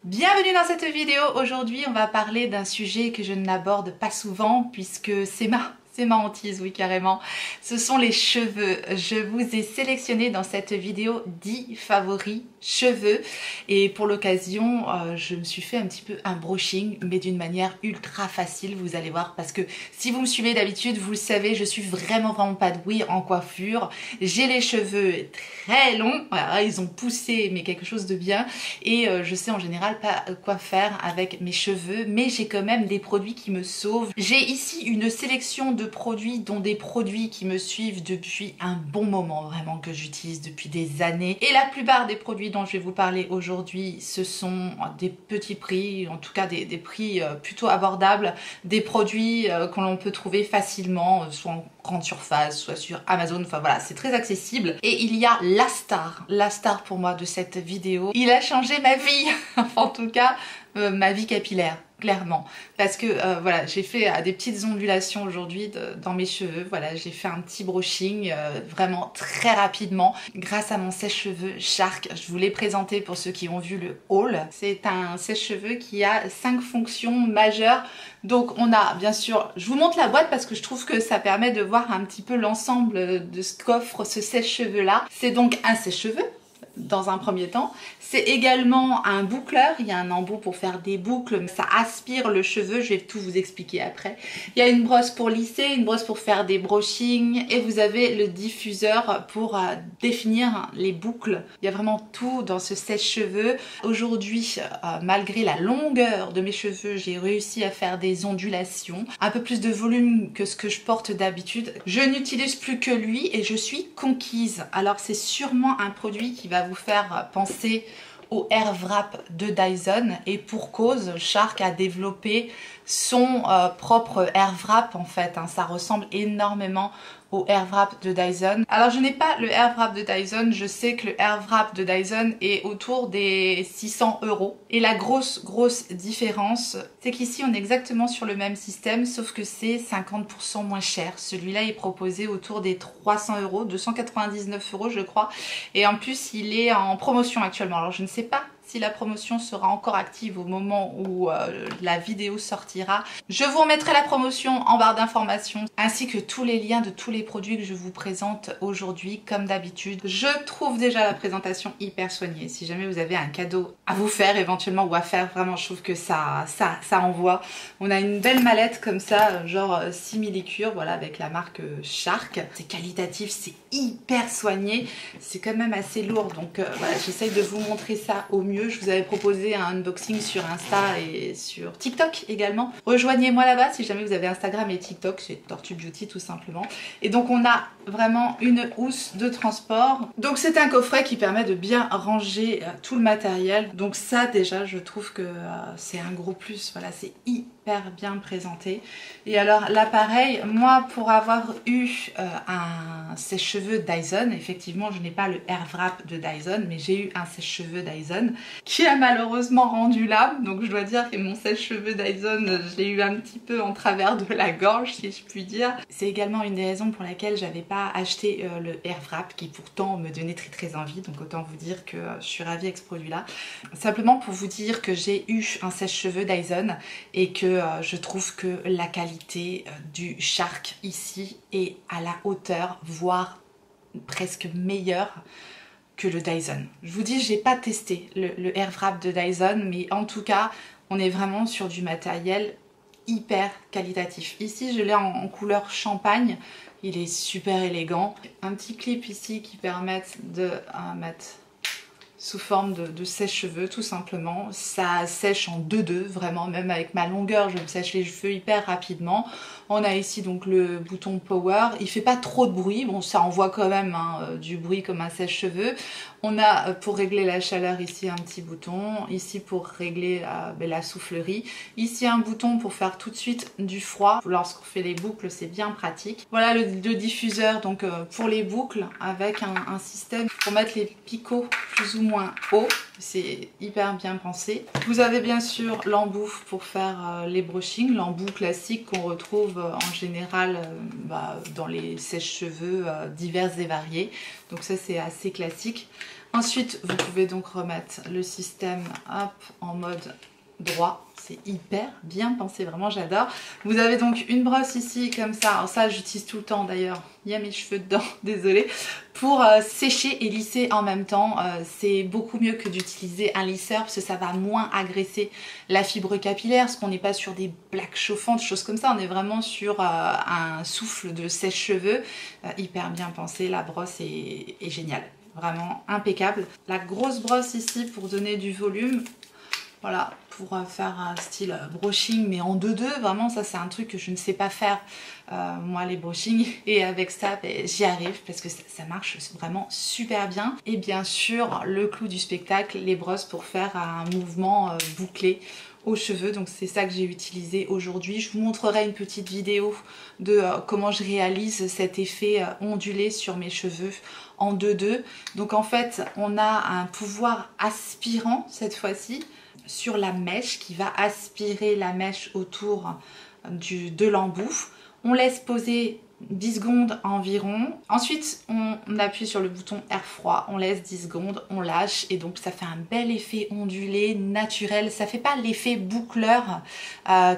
Bienvenue dans cette vidéo. Aujourd'hui on va parler d'un sujet que je n'aborde pas souvent puisque c'est ma hantise, oui carrément. Ce sont les cheveux. Je vous ai sélectionné dans cette vidéo 10 favoris cheveux et pour l'occasion je me suis fait un petit peu un brushing mais d'une manière ultra facile, vous allez voir, parce que si vous me suivez d'habitude vous le savez, je suis vraiment pas douée en coiffure. J'ai les cheveux très longs, voilà, ils ont poussé mais quelque chose de bien et je sais en général pas quoi faire avec mes cheveux, mais j'ai quand même des produits qui me sauvent. J'ai ici une sélection de produits, dont des produits qui me suivent depuis un bon moment, vraiment que j'utilise depuis des années, et la plupart des produits dont je vais vous parler aujourd'hui ce sont des petits prix, en tout cas des prix plutôt abordables, des produits que l'on peut trouver facilement soit en grande surface, soit sur Amazon, enfin voilà, c'est très accessible. Et il y a la star pour moi de cette vidéo, il a changé ma vie en tout cas ma vie capillaire, clairement, parce que voilà, j'ai fait des petites ondulations aujourd'hui dans mes cheveux. Voilà, j'ai fait un petit brushing vraiment très rapidement grâce à mon sèche-cheveux Shark. Je vous l'ai présenté pour ceux qui ont vu le haul. C'est un sèche-cheveux qui a 5 fonctions majeures. Donc on a bien sûr, je vous montre la boîte parce que je trouve que ça permet de voir un petit peu l'ensemble de ce qu'offre ce sèche-cheveux là. C'est donc un sèche-cheveux dans un premier temps. C'est également un boucleur, il y a un embout pour faire des boucles, ça aspire le cheveu, je vais tout vous expliquer après. Il y a une brosse pour lisser, une brosse pour faire des brushings et vous avez le diffuseur pour définir les boucles. Il y a vraiment tout dans ce sèche-cheveux. Aujourd'hui, malgré la longueur de mes cheveux, j'ai réussi à faire des ondulations, un peu plus de volume que ce que je porte d'habitude. Je n'utilise plus que lui et je suis conquise. Alors c'est sûrement un produit qui va vous faire penser au Air Wrap de Dyson, et pour cause, Shark a développé son propre Air Wrap en fait, hein. Ça ressemble énormément au Air Wrap de Dyson. Alors je n'ai pas le Air Wrap de Dyson, je sais que le Air Wrap de Dyson est autour des 600 €. Et la grosse différence, c'est qu'ici on est exactement sur le même système, sauf que c'est 50% moins cher. Celui-là est proposé autour des 300 €, 299 € je crois. Et en plus il est en promotion actuellement. Alors je ne sais pas si la promotion sera encore active au moment où la vidéo sortira. Je vous remettrai la promotion en barre d'informations ainsi que tous les liens de tous les produits que je vous présente aujourd'hui comme d'habitude. Je trouve déjà la présentation hyper soignée. Si jamais vous avez un cadeau à vous faire éventuellement ou à faire, vraiment je trouve que ça envoie. On a une belle mallette comme ça, genre simili-cure, voilà, avec la marque Shark. C'est qualitatif, c'est hyper soigné, c'est quand même assez lourd, donc voilà, j'essaye de vous montrer ça au mieux. Je vous avais proposé un unboxing sur Insta et sur TikTok également. Rejoignez-moi là-bas si jamais vous avez Instagram et TikTok, c'est Tortue Beauty tout simplement. Et donc on a vraiment une housse de transport. Donc c'est un coffret qui permet de bien ranger tout le matériel. Donc ça déjà je trouve que c'est un gros plus, voilà, c'est hyper bien présenté. Et alors l'appareil, moi pour avoir eu un sèche-cheveux Dyson, effectivement je n'ai pas le Air Wrap de Dyson, mais j'ai eu un sèche-cheveux Dyson qui a malheureusement rendu l'âme. Donc je dois dire que mon sèche-cheveux Dyson, je l'ai eu un petit peu en travers de la gorge si je puis dire. C'est également une des raisons pour laquelle j'avais pas acheté le Air Wrap qui pourtant me donnait très envie. Donc autant vous dire que je suis ravie avec ce produit là. Simplement pour vous dire que j'ai eu un sèche-cheveux Dyson et que je trouve que la qualité du Shark ici est à la hauteur, voire presque meilleure que le Dyson. Je vous dis, j'ai pas testé le Air Wrap de Dyson, mais en tout cas, on est vraiment sur du matériel hyper qualitatif. Ici, je l'ai en couleur champagne, il est super élégant. Un petit clip ici qui permet de mettre sous forme de sèche-cheveux tout simplement. Ça sèche en 2-2, vraiment, même avec ma longueur, je me sèche les cheveux hyper rapidement. On a ici donc le bouton power, il fait pas trop de bruit, bon ça envoie quand même hein, du bruit comme un sèche-cheveux. On a pour régler la chaleur ici un petit bouton, ici pour régler la soufflerie, ici un bouton pour faire tout de suite du froid. Lorsqu'on fait les boucles c'est bien pratique. Voilà le diffuseur donc pour les boucles avec un système pour mettre les picots plus ou moins haut, c'est hyper bien pensé. Vous avez bien sûr l'embout pour faire les brushings, l'embout classique qu'on retrouve en général dans les sèche-cheveux divers et variés. Donc ça c'est assez classique. Ensuite, vous pouvez donc remettre le système hop, en mode droit. C'est hyper bien pensé, vraiment j'adore. Vous avez donc une brosse ici comme ça, alors ça j'utilise tout le temps d'ailleurs, il y a mes cheveux dedans, désolée, pour sécher et lisser en même temps. C'est beaucoup mieux que d'utiliser un lisseur parce que ça va moins agresser la fibre capillaire, parce qu'on n'est pas sur des plaques chauffantes, choses comme ça, on est vraiment sur un souffle de sèche-cheveux. Hyper bien pensé, la brosse est géniale, vraiment impeccable. La grosse brosse ici pour donner du volume. Voilà, pour faire un style brushing mais en 2-2, vraiment ça c'est un truc que je ne sais pas faire, moi les brushing, et avec ça ben, j'y arrive parce que ça marche vraiment super bien. Et bien sûr le clou du spectacle, les brosses pour faire un mouvement bouclé aux cheveux, donc c'est ça que j'ai utilisé aujourd'hui. Je vous montrerai une petite vidéo de comment je réalise cet effet ondulé sur mes cheveux en 2-2. Donc en fait on a un pouvoir aspirant cette fois-ci sur la mèche qui va aspirer la mèche autour de l'embout. On laisse poser 10 secondes environ. Ensuite, on appuie sur le bouton air froid, on laisse 10 secondes, on lâche et donc ça fait un bel effet ondulé, naturel. Ça fait pas l'effet boucleur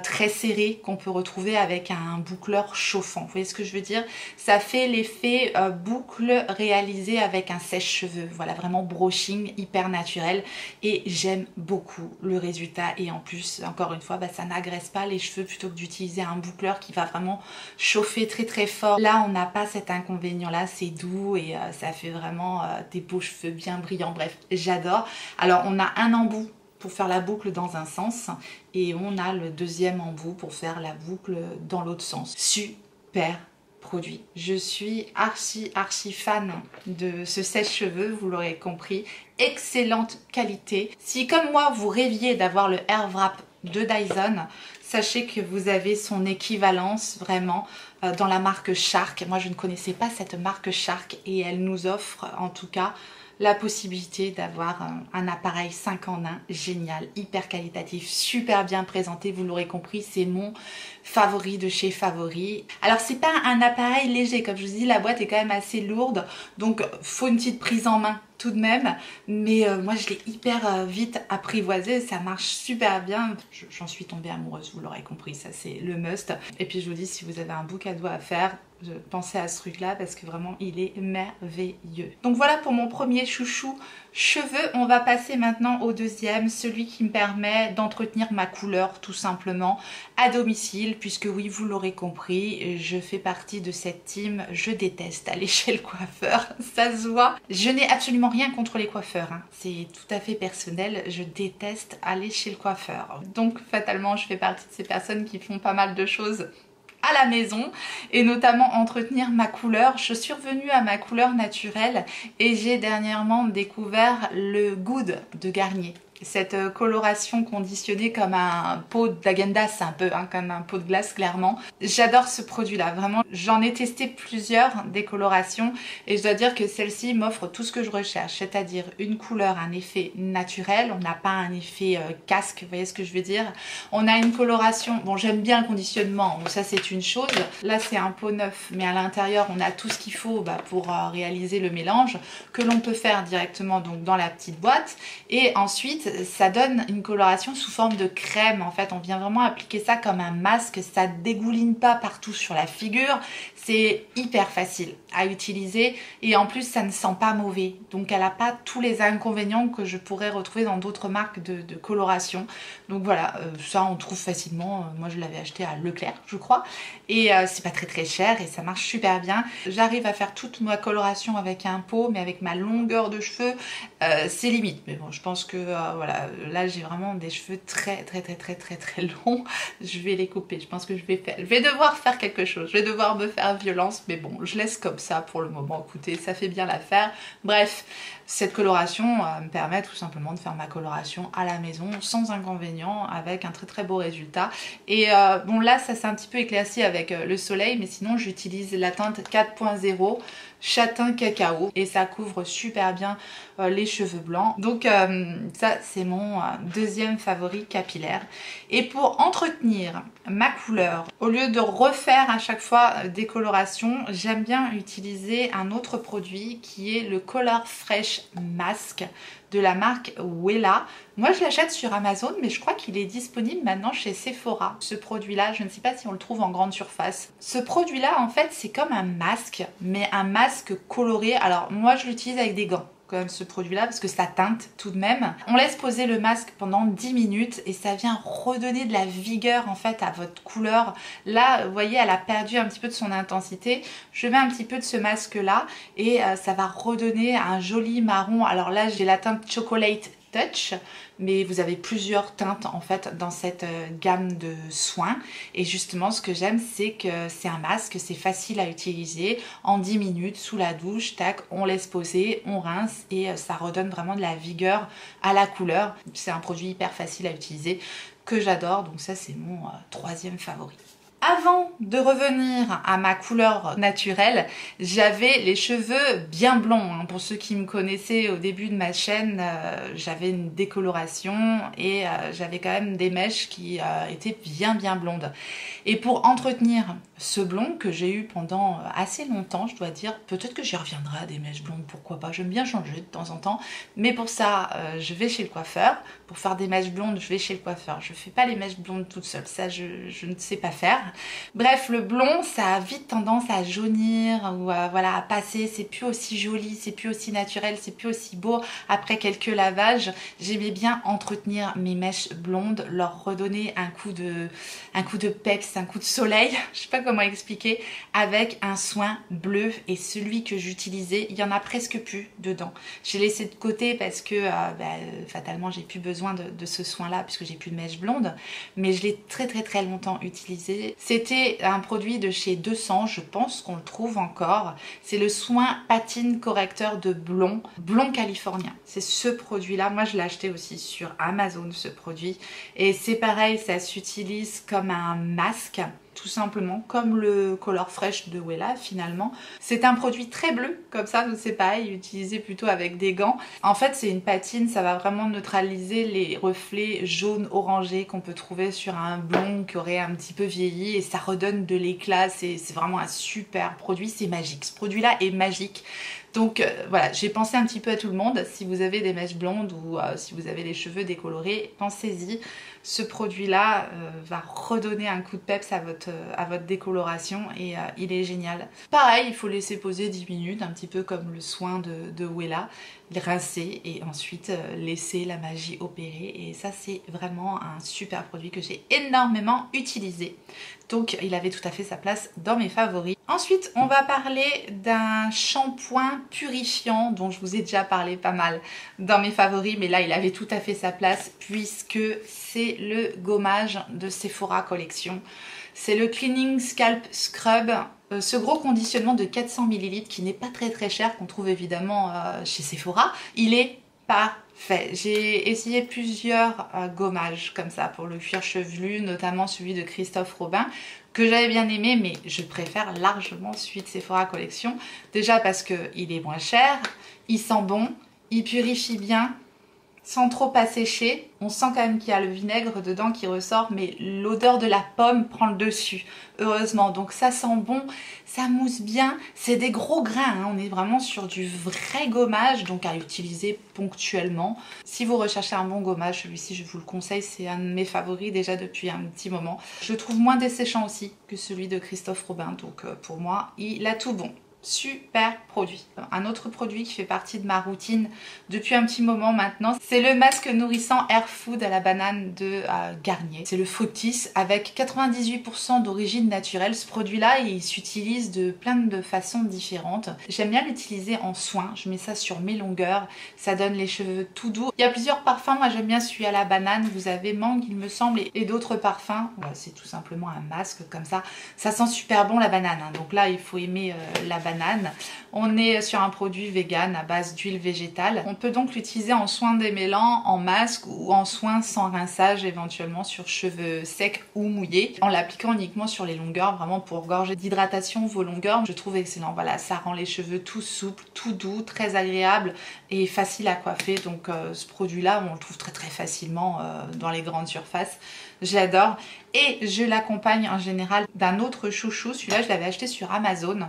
très serré qu'on peut retrouver avec un boucleur chauffant. Vous voyez ce que je veux dire? Ça fait l'effet boucle réalisé avec un sèche-cheveux. Voilà, vraiment brushing, hyper naturel et j'aime beaucoup le résultat. Et en plus, encore une fois, bah, ça n'agresse pas les cheveux plutôt que d'utiliser un boucleur qui va vraiment chauffer très fort. Là on n'a pas cet inconvénient là, c'est doux et ça fait vraiment des beaux cheveux bien brillants. Bref, j'adore. Alors on a un embout pour faire la boucle dans un sens et on a le deuxième embout pour faire la boucle dans l'autre sens. Super produit. Je suis archi fan de ce sèche-cheveux, vous l'aurez compris. Excellente qualité. Si comme moi vous rêviez d'avoir le Air Wrap de Dyson, sachez que vous avez son équivalence vraiment dans la marque Shark. Moi je ne connaissais pas cette marque Shark et elle nous offre en tout cas la possibilité d'avoir un appareil 5 en 1 génial, hyper qualitatif, super bien présenté, vous l'aurez compris, c'est mon favori de chez Favori. Alors c'est pas un appareil léger, comme je vous dis, la boîte est quand même assez lourde, donc faut une petite prise en main tout de même, mais moi je l'ai hyper vite apprivoisé, ça marche super bien, j'en suis tombée amoureuse, vous l'aurez compris, ça c'est le must. Et puis je vous dis, si vous avez un beau cadeau à faire, pensez à ce truc là parce que vraiment il est merveilleux. Donc voilà pour mon premier chouchou cheveux. On va passer maintenant au deuxième, celui qui me permet d'entretenir ma couleur tout simplement à domicile, puisque oui vous l'aurez compris, je fais partie de cette team, je déteste aller chez le coiffeur, ça se voit. Je n'ai absolument rien contre les coiffeurs, hein. C'est tout à fait personnel, je déteste aller chez le coiffeur. Donc fatalement je fais partie de ces personnes qui font pas mal de choses à la maison et notamment entretenir ma couleur. Je suis revenue à ma couleur naturelle et j'ai dernièrement découvert le Good de Garnier. Cette coloration conditionnée comme un pot d'Agendas, un peu hein, comme un pot de glace clairement. J'adore ce produit là, vraiment j'en ai testé plusieurs des colorations et je dois dire que celle-ci m'offre tout ce que je recherche, c'est-à-dire une couleur, un effet naturel, on n'a pas un effet casque, vous voyez ce que je veux dire. On a une coloration, bon j'aime bien le conditionnement, bon, ça c'est une chose, là c'est un pot neuf mais à l'intérieur on a tout ce qu'il faut pour réaliser le mélange que l'on peut faire directement donc dans la petite boîte et ensuite ça donne une coloration sous forme de crème. En fait on vient vraiment appliquer ça comme un masque, ça dégouline pas partout sur la figure, c'est hyper facile à utiliser et en plus ça ne sent pas mauvais, donc elle n'a pas tous les inconvénients que je pourrais retrouver dans d'autres marques de coloration. Donc voilà, ça on trouve facilement, moi je l'avais acheté à Leclerc je crois et c'est pas très cher et ça marche super bien. J'arrive à faire toute ma coloration avec un pot, mais avec ma longueur de cheveux c'est limite, mais bon je pense que voilà, là j'ai vraiment des cheveux très longs, je vais les couper, je pense que je vais devoir faire quelque chose, je vais devoir me faire violence, mais bon je laisse comme ça pour le moment, écoutez ça fait bien l'affaire. Bref, cette coloration me permet tout simplement de faire ma coloration à la maison sans inconvénient avec un très beau résultat. Et bon là ça s'est un petit peu éclairci avec le soleil, mais sinon j'utilise la teinte 4.0 châtain cacao et ça couvre super bien les cheveux blancs. Donc ça c'est mon deuxième favori capillaire. Et pour entretenir ma couleur, au lieu de refaire à chaque fois des colorations, j'aime bien utiliser un autre produit qui est le Color Fresh Mask de la marque Wella. Moi je l'achète sur Amazon, mais je crois qu'il est disponible maintenant chez Sephora. Ce produit là, je ne sais pas si on le trouve en grande surface. Ce produit là en fait c'est comme un masque, mais un masque coloré. Alors moi je l'utilise avec des gants quand même, ce produit là, parce que ça teinte tout de même. On laisse poser le masque pendant 10 minutes et ça vient redonner de la vigueur en fait à votre couleur. Là vous voyez, elle a perdu un petit peu de son intensité. Je mets un petit peu de ce masque là et ça va redonner un joli marron. Alors là j'ai la teinte Chocolate Touch, mais vous avez plusieurs teintes en fait dans cette gamme de soins. Et justement ce que j'aime, c'est que c'est un masque, c'est facile à utiliser. En 10 minutes sous la douche, tac, on laisse poser, on rince et ça redonne vraiment de la vigueur à la couleur. C'est un produit hyper facile à utiliser que j'adore, donc ça c'est mon troisième favori. Avant de revenir à ma couleur naturelle, j'avais les cheveux bien blonds. Pour ceux qui me connaissaient au début de ma chaîne, j'avais une décoloration et j'avais quand même des mèches qui étaient bien blondes. Et pour entretenir ce blond que j'ai eu pendant assez longtemps, je dois dire, peut-être que j'y reviendrai à des mèches blondes, pourquoi pas, j'aime bien changer de temps en temps. Mais pour ça, je vais chez le coiffeur. Pour faire des mèches blondes, je vais chez le coiffeur. Je fais pas les mèches blondes toute seule, ça je ne sais pas faire. Bref, le blond, ça a vite tendance à jaunir ou voilà, à passer. C'est plus aussi joli, c'est plus aussi naturel, c'est plus aussi beau après quelques lavages. J'aimais bien entretenir mes mèches blondes, leur redonner un coup de peps, un coup de soleil, je sais pas comment expliquer, avec un soin bleu. Et celui que j'utilisais, il y en a presque plus dedans. J'ai laissé de côté parce que fatalement j'ai plus besoin de ce soin là puisque j'ai plus de mèches blondes, mais je l'ai très longtemps utilisé. C'était un produit de chez 200, je pense qu'on le trouve encore. C'est le soin patine correcteur de blond californien. C'est ce produit là, moi je l'ai acheté aussi sur Amazon ce produit. Et c'est pareil, ça s'utilise comme un masque, tout simplement, comme le Color Fresh de Wella finalement. C'est un produit très bleu, comme ça, c'est pareil, utilisé plutôt avec des gants. En fait, c'est une patine, ça va vraiment neutraliser les reflets jaunes orangés qu'on peut trouver sur un blond qui aurait un petit peu vieilli et ça redonne de l'éclat. C'est vraiment un super produit, c'est magique. Ce produit-là est magique. Donc voilà, j'ai pensé un petit peu à tout le monde. Si vous avez des mèches blondes ou si vous avez les cheveux décolorés, pensez-y. Ce produit-là va redonner un coup de peps à votre décoloration et il est génial. Pareil, il faut laisser poser 10 minutes, un petit peu comme le soin de Wella. Rincer et ensuite laisser la magie opérer. Et ça, c'est vraiment un super produit que j'ai énormément utilisé. Donc, il avait tout à fait sa place dans mes favoris. Ensuite, on va parler d'un shampoing purifiant dont je vous ai déjà parlé pas mal dans mes favoris. Mais là, il avait tout à fait sa place puisque c'est le gommage de Sephora Collection. C'est le Cleaning Scalp Scrub. Ce gros conditionnement de 400 ml qui n'est pas très cher, qu'on trouve évidemment chez Sephora, il est parfait. J'ai essayé plusieurs gommages comme ça pour le cuir chevelu, notamment celui de Christophe Robin, que j'avais bien aimé, mais je préfère largement celui de Sephora Collection. Déjà parce qu'il est moins cher, il sent bon, il purifie bien, sans trop assécher. On sent quand même qu'il y a le vinaigre dedans qui ressort, mais l'odeur de la pomme prend le dessus, heureusement. Donc ça sent bon, ça mousse bien. C'est des gros grains, hein. On est vraiment sur du vrai gommage, donc à utiliser ponctuellement. Si vous recherchez un bon gommage, celui-ci je vous le conseille, c'est un de mes favoris déjà depuis un petit moment. Je le trouve moins desséchant aussi que celui de Christophe Robin, donc pour moi, il a tout bon. Super produit. Un autre produit qui fait partie de ma routine depuis un petit moment maintenant, c'est le masque nourrissant Air Food à la banane de Garnier. C'est le Fructis avec 98% d'origine naturelle. Ce produit-là, il s'utilise de plein de façons différentes. J'aime bien l'utiliser en soin. Je mets ça sur mes longueurs. Ça donne les cheveux tout doux. Il y a plusieurs parfums. Moi, j'aime bien celui à la banane. Vous avez mangue, il me semble, et d'autres parfums. Voilà, c'est tout simplement un masque comme ça. Ça sent super bon la banane, hein. Donc là, il faut aimer la banane. banane. On est sur un produit vegan à base d'huile végétale. On peut donc l'utiliser en soin démêlant, en masque ou en soin sans rinçage, éventuellement sur cheveux secs ou mouillés, en l'appliquant uniquement sur les longueurs, vraiment pour gorger d'hydratation vos longueurs. Je trouve excellent, voilà, ça rend les cheveux tout souples, tout doux, très agréable et facile à coiffer. Donc ce produit là on le trouve très facilement dans les grandes surfaces. J'adore et je l'accompagne en général d'un autre chouchou. Celui-là je l'avais acheté sur Amazon.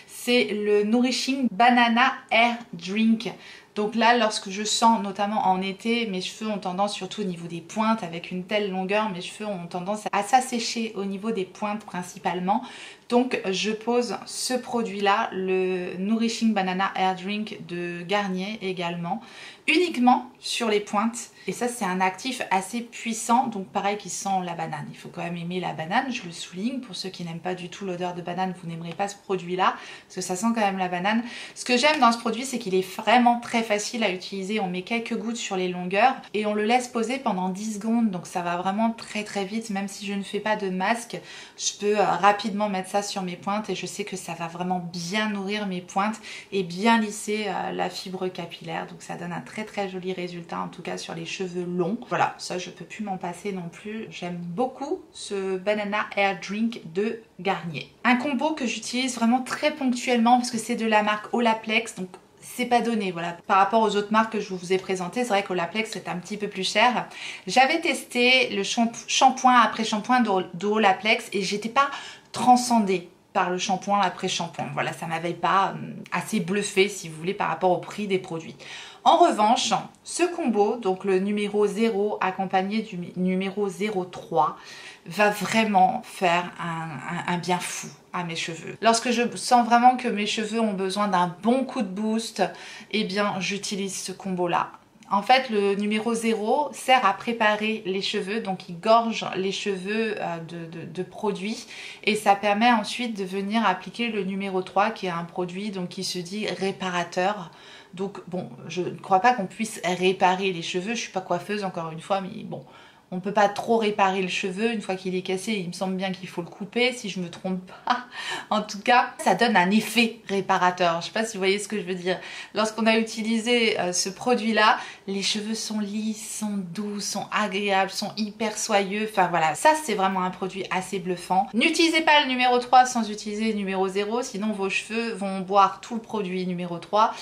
C'est le Nourishing Banana Hair Drink. Donc là, lorsque je sens, notamment en été, mes cheveux ont tendance, surtout au niveau des pointes, avec une telle longueur, mes cheveux ont tendance à s'assécher au niveau des pointes principalement. Donc je pose ce produit-là, le Nourishing Banana Hair Drink de Garnier également, uniquement sur les pointes. Et ça, c'est un actif assez puissant, donc pareil qui sent la banane. Il faut quand même aimer la banane, je le souligne. Pour ceux qui n'aiment pas du tout l'odeur de banane, vous n'aimerez pas ce produit-là, parce que ça sent quand même la banane. Ce que j'aime dans ce produit, c'est qu'il est vraiment très facile à utiliser. On met quelques gouttes sur les longueurs et on le laisse poser pendant 10 secondes. Donc ça va vraiment très vite, même si je ne fais pas de masque, je peux rapidement mettre ça sur mes pointes et je sais que ça va vraiment bien nourrir mes pointes et bien lisser la fibre capillaire. Donc ça donne un très joli résultat, en tout cas sur les cheveux longs. Voilà, ça je peux plus m'en passer non plus. J'aime beaucoup ce Banana Hair Drink de Garnier. Un combo que j'utilise vraiment très ponctuellement parce que c'est de la marque Olaplex, donc c'est pas donné, voilà. Par rapport aux autres marques que je vous ai présentées, c'est vrai qu'Olaplex c'est un petit peu plus cher. J'avais testé le shampoing après shampoing d'Olaplex et j'étais pas transcendée par le shampoing après shampoing. Voilà, ça m'avait pas assez bluffé, si vous voulez, par rapport au prix des produits. En revanche, ce combo, donc le numéro 0 accompagné du numéro 03, va vraiment faire un bien fou à mes cheveux. Lorsque je sens vraiment que mes cheveux ont besoin d'un bon coup de boost, eh bien j'utilise ce combo-là. En fait, le numéro 0 sert à préparer les cheveux, donc il gorge les cheveux de produits et ça permet ensuite de venir appliquer le numéro 3 qui est un produit donc, qui se dit réparateur. Donc bon, je ne crois pas qu'on puisse réparer les cheveux, je suis pas coiffeuse encore une fois, mais bon, on ne peut pas trop réparer le cheveu, une fois qu'il est cassé, il me semble bien qu'il faut le couper, si je me trompe pas. En tout cas, ça donne un effet réparateur. Je ne sais pas si vous voyez ce que je veux dire. Lorsqu'on a utilisé ce produit-là, les cheveux sont lisses, sont doux, sont agréables, sont hyper soyeux. Enfin voilà, ça c'est vraiment un produit assez bluffant. N'utilisez pas le numéro 3 sans utiliser le numéro 0, sinon vos cheveux vont boire tout le produit numéro 3.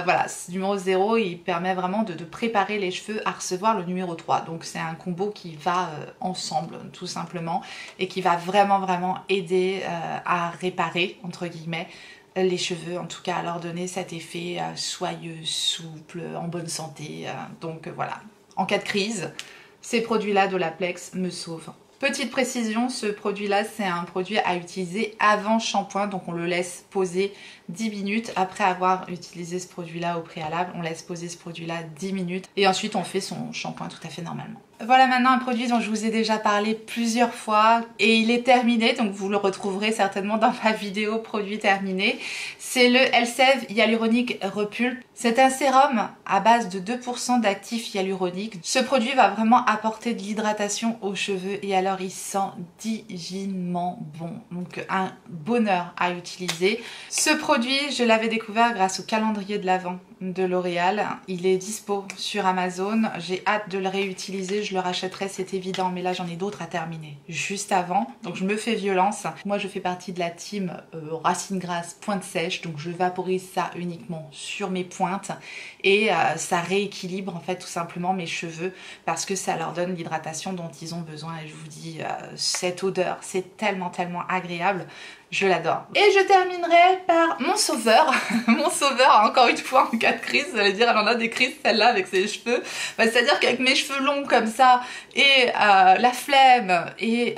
Voilà, ce numéro 0, il permet vraiment de préparer les cheveux à recevoir le numéro 3. Donc c'est un combo qui va ensemble tout simplement et qui va vraiment aider à réparer entre guillemets les cheveux, en tout cas à leur donner cet effet soyeux, souple, en bonne santé. Donc voilà, en cas de crise, ces produits-là d'Olaplex me sauvent. Petite précision, ce produit-là, c'est un produit à utiliser avant shampoing, donc on le laisse poser 10 minutes. Après avoir utilisé ce produit-là au préalable, on laisse poser ce produit-là 10 minutes et ensuite on fait son shampoing tout à fait normalement. Voilà maintenant un produit dont je vous ai déjà parlé plusieurs fois et il est terminé, donc vous le retrouverez certainement dans ma vidéo produit terminé. C'est le Elseve Hyaluronic Repulpe. C'est un sérum à base de 2% d'actifs hyaluroniques. Ce produit va vraiment apporter de l'hydratation aux cheveux et alors il sent divinement bon. Donc un bonheur à utiliser. Ce produit, je l'avais découvert grâce au calendrier de l'Avent de L'Oréal. Il est dispo sur Amazon. J'ai hâte de le réutiliser. Je le rachèterai, c'est évident, mais là j'en ai d'autres à terminer juste avant. Donc je me fais violence. Moi je fais partie de la team racines grasses pointe sèche. Donc je vaporise ça uniquement sur mes pointes et ça rééquilibre en fait tout simplement mes cheveux parce que ça leur donne l'hydratation dont ils ont besoin. Et je vous dis, cette odeur, c'est tellement agréable. Je l'adore. Et je terminerai par mon sauveur. Mon sauveur, encore une fois, en cas de crise. Vous allez dire, elle en a des crises celle-là avec ses cheveux. Bah, c'est-à-dire qu'avec mes cheveux longs comme ça, et la flemme, et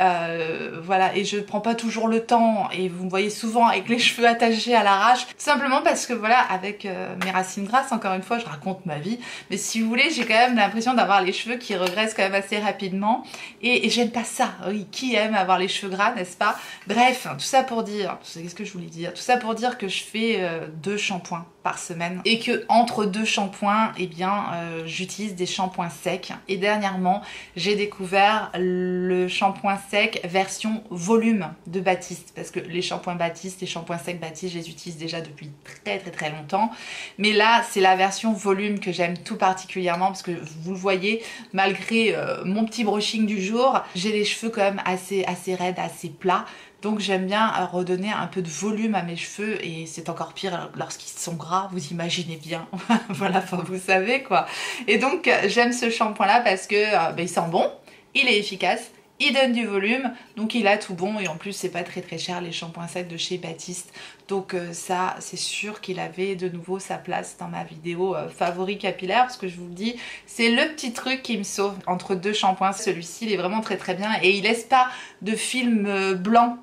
voilà, et je ne prends pas toujours le temps, et vous me voyez souvent avec les cheveux attachés à l'arrache, simplement parce que voilà, avec mes racines grasses, encore une fois, je raconte ma vie, mais si vous voulez, j'ai quand même l'impression d'avoir les cheveux qui regressent quand même assez rapidement, et j'aime pas ça. Oui, qui aime avoir les cheveux gras, n'est-ce pas? Bref, tout ça pour dire, qu'est-ce que je voulais dire? Tout ça pour dire que je fais 2 shampoings par semaine et que entre 2 shampoings, eh bien, j'utilise des shampoings secs. Et dernièrement, j'ai découvert le shampoing sec version volume de Baptiste, parce que les shampoings Baptiste, les shampoings secs Baptiste, je les utilise déjà depuis très longtemps. Mais là, c'est la version volume que j'aime tout particulièrement parce que vous le voyez, malgré mon petit brushing du jour, j'ai les cheveux quand même assez raides, assez plats. Donc j'aime bien redonner un peu de volume à mes cheveux et c'est encore pire lorsqu'ils sont gras, vous imaginez bien. Voilà, enfin, vous savez quoi. Et donc j'aime ce shampoing là parce que il sent bon, il est efficace, il donne du volume, donc il a tout bon et en plus c'est pas très cher les shampoings secs de chez Baptiste. Donc ça c'est sûr qu'il avait de nouveau sa place dans ma vidéo favori capillaire parce que je vous le dis, c'est le petit truc qui me sauve entre 2 shampoings. Celui-ci il est vraiment très bien et il laisse pas de film blanc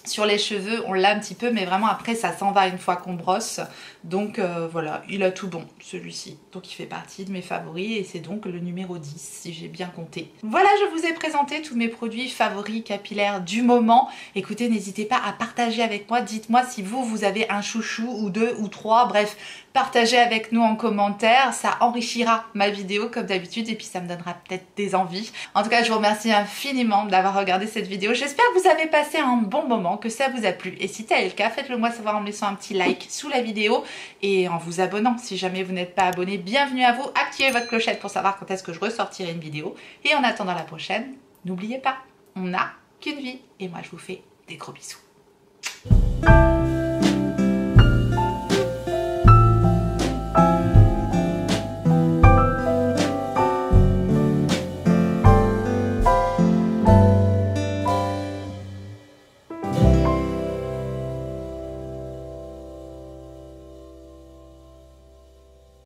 sur les cheveux, on l'a un petit peu mais vraiment après ça s'en va une fois qu'on brosse. Donc voilà, il a tout bon celui-ci, donc il fait partie de mes favoris et c'est donc le numéro 10 si j'ai bien compté. Voilà, je vous ai présenté tous mes produits favoris capillaires du moment. Écoutez, n'hésitez pas à partager avec moi, dites-moi si vous avez un chouchou ou 2 ou 3, bref, partagez avec nous en commentaire, ça enrichira ma vidéo comme d'habitude et puis ça me donnera peut-être des envies. En tout cas, je vous remercie infiniment d'avoir regardé cette vidéo, j'espère que vous avez passé un bon moment, que ça vous a plu et si tel est le cas, faites-le moi savoir en me laissant un petit like sous la vidéo et en vous abonnant si jamais vous n'êtes pas abonné. Bienvenue à vous, activez votre clochette pour savoir quand est-ce que je ressortirai une vidéo et en attendant la prochaine, n'oubliez pas, on n'a qu'une vie et moi je vous fais des gros bisous.